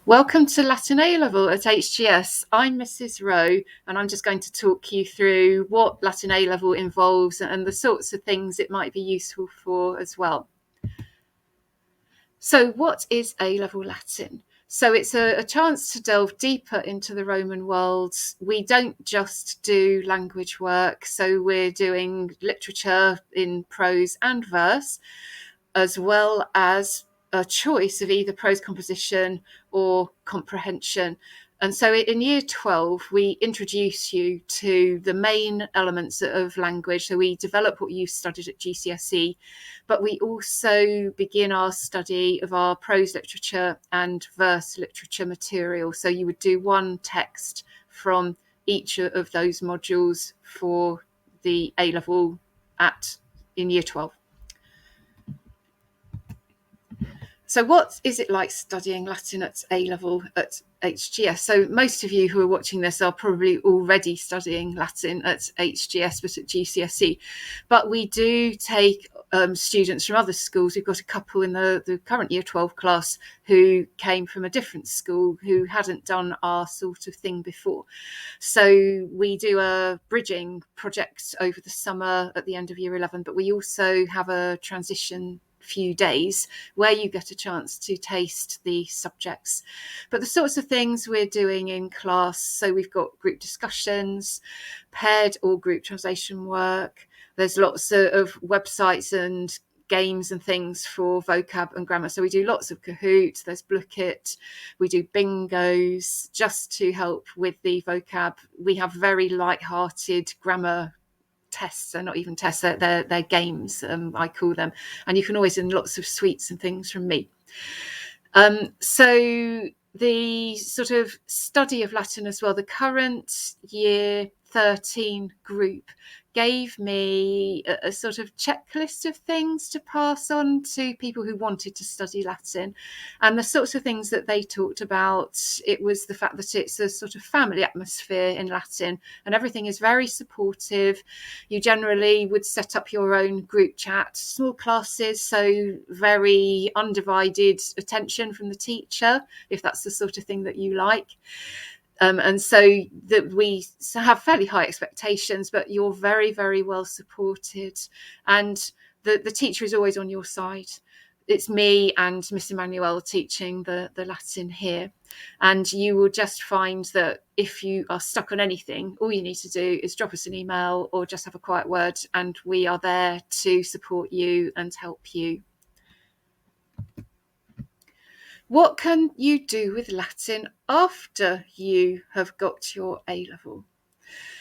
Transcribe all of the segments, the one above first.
Welcome to Latin A level at HGS. I'm Mrs. Rowe, and I'm just going to talk you through what Latin A level involves and the sorts of things it might be useful for as well. So, what is A level Latin? So, it's a chance to delve deeper into the Roman world. We don't just do language work, so we're doing literature in prose and verse, as well as a choice of either prose composition or comprehension. And so in year 12, we introduce you to the main elements of language. So we develop what you studied at GCSE, but we also begin our study of our prose literature and verse literature material. So you would do one text from each of those modules for the A level in year 12. So what is it like studying Latin at A level at HGS? So most of you who are watching this are probably already studying Latin at HGS, but at GCSE. But we do take students from other schools. We've got a couple in the current year 12 class who came from a different school who hadn't done our sort of thing before. So we do a bridging project over the summer at the end of year 11, but we also have a transition few days where you get a chance to taste the subjects. But the sorts of things we're doing in class, so we've got group discussions, paired or group translation work. There's lots of websites and games and things for vocab and grammar. So we do lots of Kahoot, there's Blooket, we do bingos just to help with the vocab. We have very light-hearted grammar tests. They're not even tests, they're games, I call them, and you can always win lots of sweets and things from me. So the sort of study of Latin as well, the current year 13 group gave me a sort of checklist of things to pass on to people who wanted to study Latin. And the sorts of things that they talked about, it was the fact that it's a sort of family atmosphere in Latin and everything is very supportive. You generally would set up your own group chat, small classes, so very undivided attention from the teacher, if that's the sort of thing that you like. And so that we have fairly high expectations, but you're very, very well supported. And the teacher is always on your side. It's me and Miss Emmanuel teaching the Latin here. And you will just find that if you are stuck on anything, all you need to do is drop us an email or just have a quiet word, and we are there to support you and help you. What can you do with Latin after you have got your A level?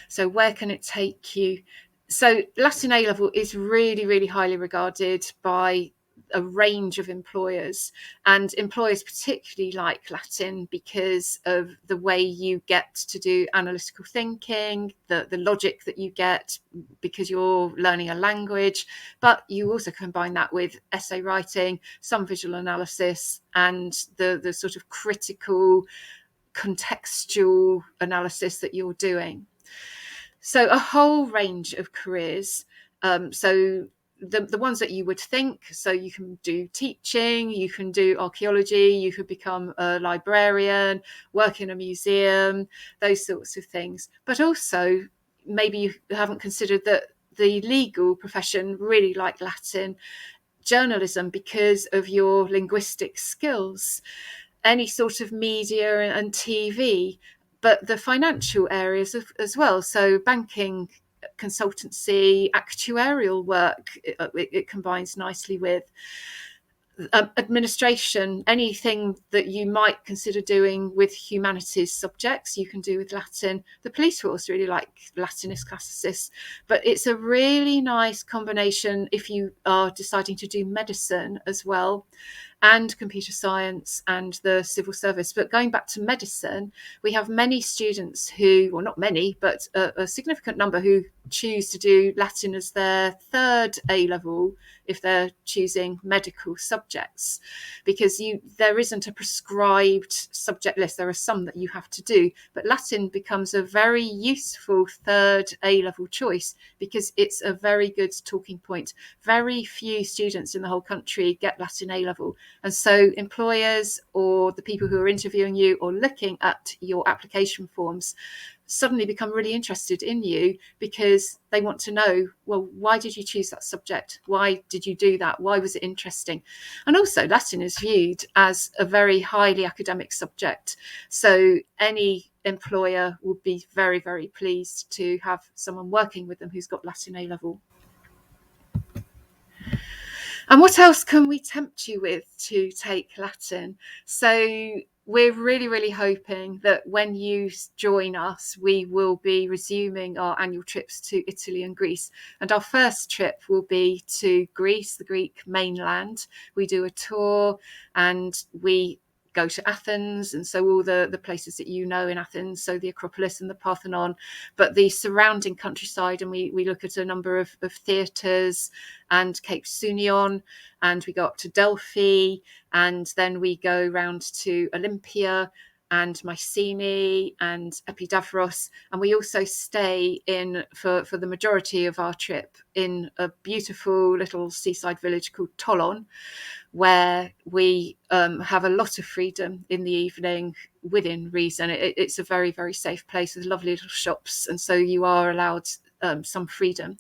So where can it take you? So Latin A level is really, really highly regarded by a range of employers, and employers particularly like Latin because of the way you get to do analytical thinking, the logic that you get because you're learning a language, but you also combine that with essay writing, some visual analysis, and the sort of critical contextual analysis that you're doing. So a whole range of careers. So the ones that you would think, so you can do teaching, you can do archaeology, you could become a librarian, work in a museum, those sorts of things. But also, maybe you haven't considered that the legal profession really like Latin, journalism because of your linguistic skills, any sort of media and TV, but the financial areas as well. So banking, consultancy, actuarial work, it combines nicely with administration, anything that you might consider doing with humanities subjects, you can do with Latin. The police force really like Latinist classicists, but it's a really nice combination if you are deciding to do medicine as well, and computer science and the civil service. But going back to medicine, we have many students who, well, not many, but a significant number who choose to do Latin as their third A level if they're choosing medical subjects. subjects, because there isn't a prescribed subject list. There are some that you have to do, but Latin becomes a very useful third A-level choice because it's a very good talking point. Very few students in the whole country get Latin A-level, and so employers or the people who are interviewing you or looking at your application forms suddenly become really interested in you because they want to know, well, why did you choose that subject? Why did you do that? Why was it interesting? And also Latin is viewed as a very highly academic subject. So any employer would be very, very pleased to have someone working with them who's got Latin A-level. And what else can we tempt you with to take Latin? So we're really, really hoping that when you join us, we will be resuming our annual trips to Italy and Greece. And our first trip will be to Greece, the Greek mainland. We do a tour and we go to Athens, and so all the places that you know in Athens, so the Acropolis and the Parthenon, but the surrounding countryside, and we look at a number of theatres and Cape Sunion, and we go up to Delphi, and then we go round to Olympia and Mycenae and Epidavros, and we also stay in for the majority of our trip in a beautiful little seaside village called Toulon, where we have a lot of freedom in the evening within reason. It's a very, very safe place with lovely little shops, and so you are allowed some freedom.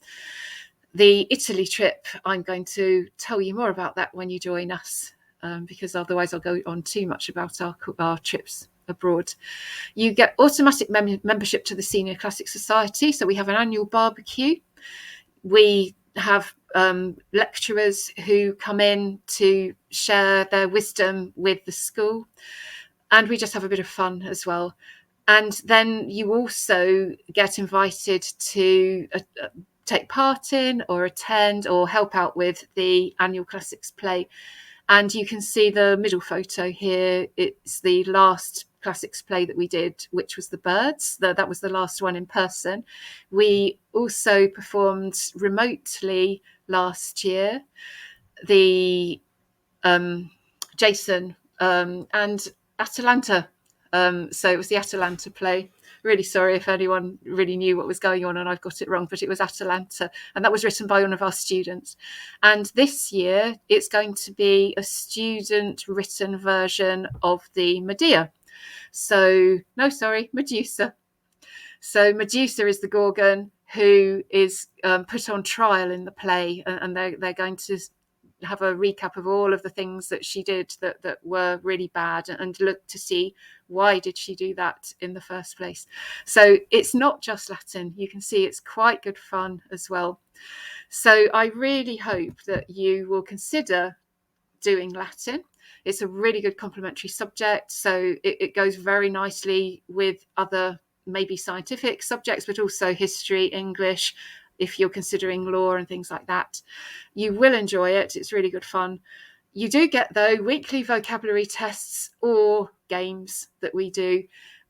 The Italy trip, I'm going to tell you more about that when you join us, because otherwise I'll go on too much about our trips abroad. You get automatic membership to the Senior Classic Society, so we have an annual barbecue. We have lecturers who come in to share their wisdom with the school, and we just have a bit of fun as well. And then you also get invited to take part in or attend or help out with the annual classics play. And you can see the middle photo here. It's the last classics play that we did, which was The Birds. That was the last one in person. We also performed remotely last year the Jason and Atalanta. So it was the Atalanta play. Really sorry if anyone really knew what was going on and I've got it wrong, but it was Atalanta, and that was written by one of our students. And this year it's going to be a student written version of the Medea. So Medusa. So Medusa is the Gorgon who is put on trial in the play, and they're going to have a recap of all of the things that she did that were really bad, and look to see why did she do that in the first place. So it's not just Latin. You can see it's quite good fun as well. So I really hope that you will consider doing Latin. It's a really good complementary subject, so it goes very nicely with other maybe scientific subjects, but also history, English, if you're considering law and things like that. You will enjoy it. It's really good fun. You do get, though, weekly vocabulary tests or games that we do.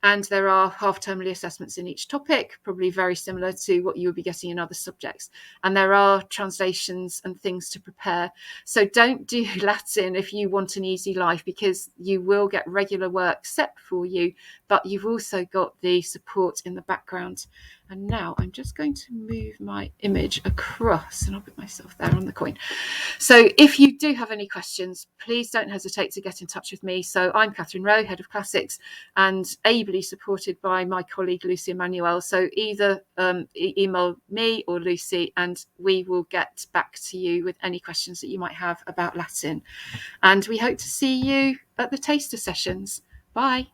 And there are half-termly assessments in each topic, probably very similar to what you would be getting in other subjects. And there are translations and things to prepare. So don't do Latin if you want an easy life, because you will get regular work set for you, but you've also got the support in the background. And now I'm just going to move my image across, and I'll put myself there on the coin. So if you do have any questions, please don't hesitate to get in touch with me. So I'm Catherine Rowe, Head of Classics, and ably supported by my colleague Lucy Emmanuel. So either email me or Lucy, and we will get back to you with any questions that you might have about Latin. And we hope to see you at the taster sessions. Bye.